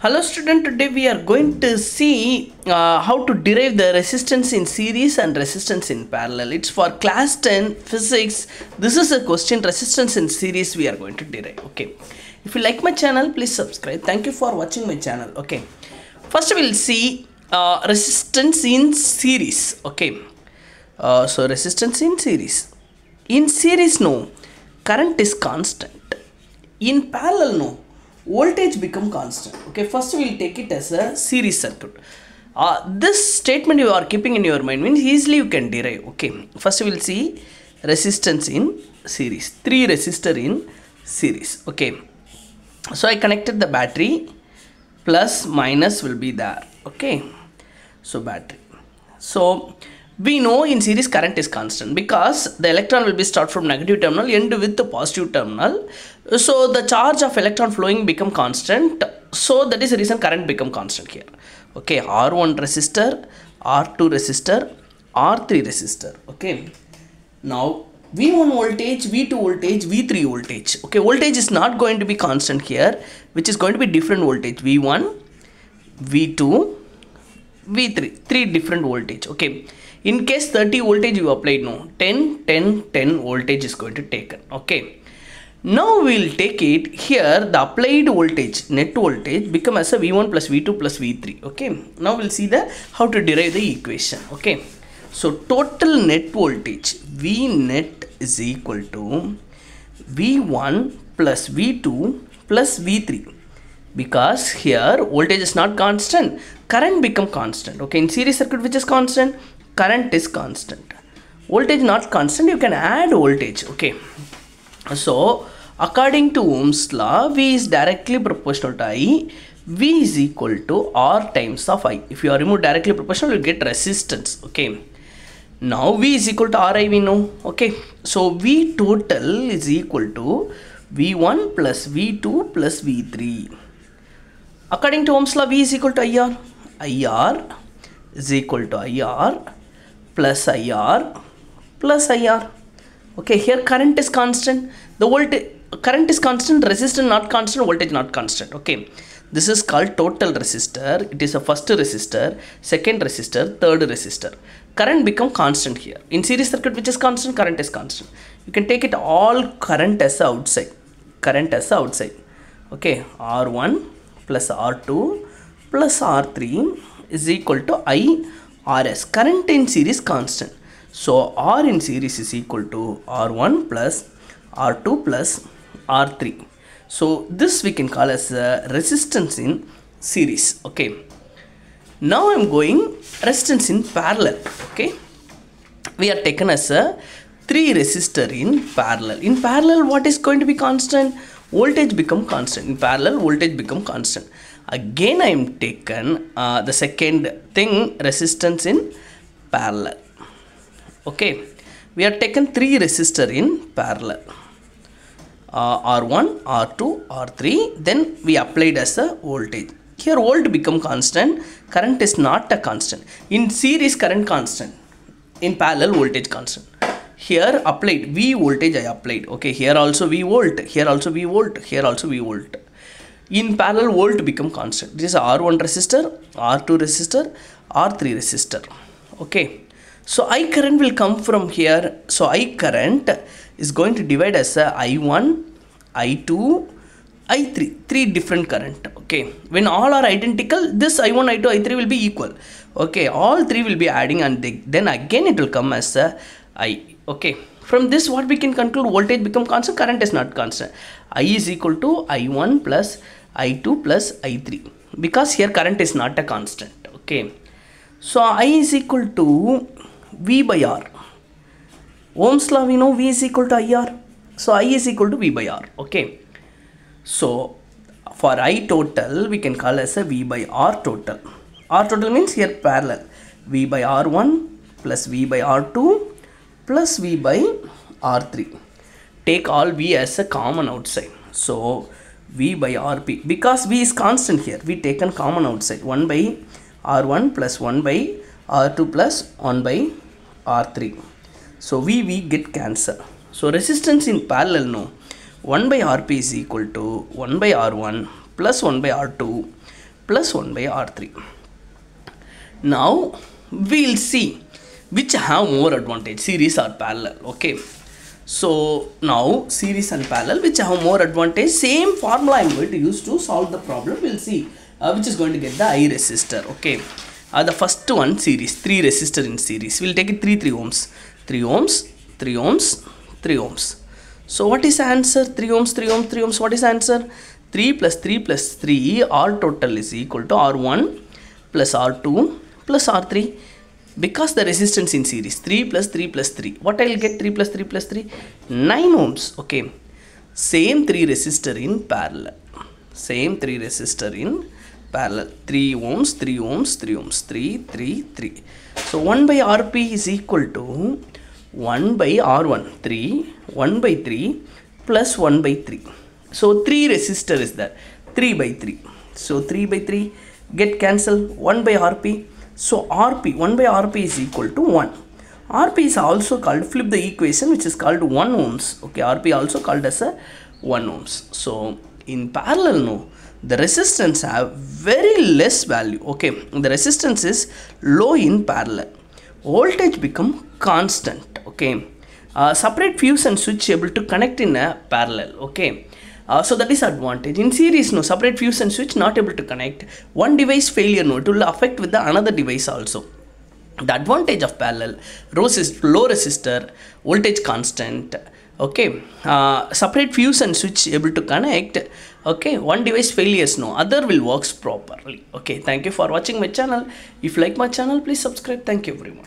Hello student, today we are going to see how to derive the resistance in series and resistance in parallel. It's for class 10 physics. This is a question, resistance in series we are going to derive. Okay. If you like my channel, please subscribe. Thank you for watching my channel. Okay. First we will see resistance in series. Okay. So resistance in series. In series, no, current is constant. In parallel, no, voltage become constant. Okay, first we will take it as a series circuit. This statement you are keeping in your mind means easily you can derive. Okay, first we will see resistance in series. 3 resistor in series. Okay, so I connected the battery, plus minus will be there. Okay, so battery. So we know in series current is constant because the electron will be start from negative terminal, end with the positive terminal. So the charge of electron flowing become constant. So that is the reason current become constant here. Okay, R1 resistor, R2 resistor, R3 resistor. Okay, now V1 voltage, V2 voltage, V3 voltage. Okay, voltage is not going to be constant here, which is going to be different voltage. V1, V2, V3, 3 different voltage. Okay, in case 30 voltage you applied, no, 10, 10, 10 voltage is going to take it. Okay, now we will take it here, the applied voltage, net voltage become as a V1 plus V2 plus V3. Okay, now we will see the how to derive the equation. Okay, so total net voltage V net is equal to V1 plus V2 plus V3. Because here voltage is not constant, current become constant. Okay, in series circuit which is constant, current is constant. Voltage not constant, you can add voltage. Okay, so according to Ohm's law, V is directly proportional to I. V is equal to R times of I. If you are remove directly proportional, you get resistance. Okay, now V is equal to Ri, we know. Okay, so V total is equal to V1 plus V2 plus V3. According to Ohm's law, V is equal to IR. IR is equal to IR plus IR plus IR. Okay, here current is constant. The voltage current is constant, resistance not constant, voltage not constant. Okay, this is called total resistor. It is a first resistor, second resistor, third resistor. Current become constant here. In series circuit which is constant, current is constant. You can take it all current as outside. Current as outside. Okay, R1 plus R2 plus R3 is equal to I RS. Current in series constant. So R in series is equal to R1 plus R2 plus R3. So this we can call as resistance in series. Okay. Now I am going resistance in parallel. Okay. We are taken as a 3 resistor in parallel. In parallel, what is going to be constant? Voltage become constant. In parallel, voltage become constant. Again, I am taken the second thing, resistance in parallel. Okay, we are taken 3 resistor in parallel. R1, R2, R3. Then we applied as a voltage. Here volt become constant. Current is not a constant. In series, current constant. In parallel, voltage constant. Here applied V voltage I applied. Okay, here also V volt, here also V volt, here also V volt. In parallel, volt become constant. This is R1 resistor, R2 resistor, R3 resistor. Okay, so I current will come from here. So I current is going to divide as a I1, I2, I3, 3 different current. Okay, when all are identical, this I1, I2, I3 will be equal. Okay, all 3 will be adding and then again it will come as a I. Okay, from this what we can conclude, voltage become constant, current is not constant. I is equal to I1 plus I2 plus I3 because here current is not a constant. Okay, so I is equal to V by R. Ohm's law we know V is equal to IR. So I is equal to V by R. Okay, so for I total we can call as a V by R total. R total means here parallel. V by R1 plus V by R2 plus V by R3. Take all V as a common outside. So V by RP, because V is constant here, we taken common outside. 1 by R1 plus 1 by R2 plus 1 by R3. So V get cancel. So resistance in parallel, no, 1 by Rp is equal to 1 by R1 plus 1 by R2 plus 1 by R3. Now we'll see which have more advantage, series or parallel. Okay, so now series and parallel, which have more advantage, same formula I'm going to use to solve the problem. We'll see which is going to get the I resistor. Okay, the first one, series, 3 resistor in series. We'll take it 3 ohms, 3 ohms, 3 ohms, 3 ohms. So what is the answer? 3 ohms, 3 ohms, 3 ohms. What is the answer? 3 plus 3 plus 3, R total is equal to R1 plus R2 plus R3. Because the resistance in series, 3 plus 3 plus 3. What I will get? 3 plus 3 plus 3? 9 ohms. Okay. Same 3 resistor in parallel. Same 3 resistor in parallel. 3 ohms, 3 ohms, 3 ohms. 3, 3, 3. So 1 by Rp is equal to 1 by R1. 3, 1 by 3 plus 1 by 3. So 3 resistor is there. 3 by 3. So 3 by 3 get cancelled. 1 by Rp. So Rp, 1 by Rp is equal to 1. Rp is also called, flip the equation, which is called 1 ohms. Okay, Rp also called as a 1 ohms. So in parallel, no, the resistance have very less value. Okay, the resistance is low in parallel. Voltage become constant. Okay, separate fuse and switch able to connect in a parallel. Okay. So that is advantage. In series, no, separate fuse and switch not able to connect. One device failure, no, it will affect with the another device also. The advantage of parallel, low resistor, voltage constant. Okay, separate fuse and switch able to connect. Okay, one device failures, no, other will works properly. Okay, thank you for watching my channel. If you like my channel, please subscribe. Thank you everyone.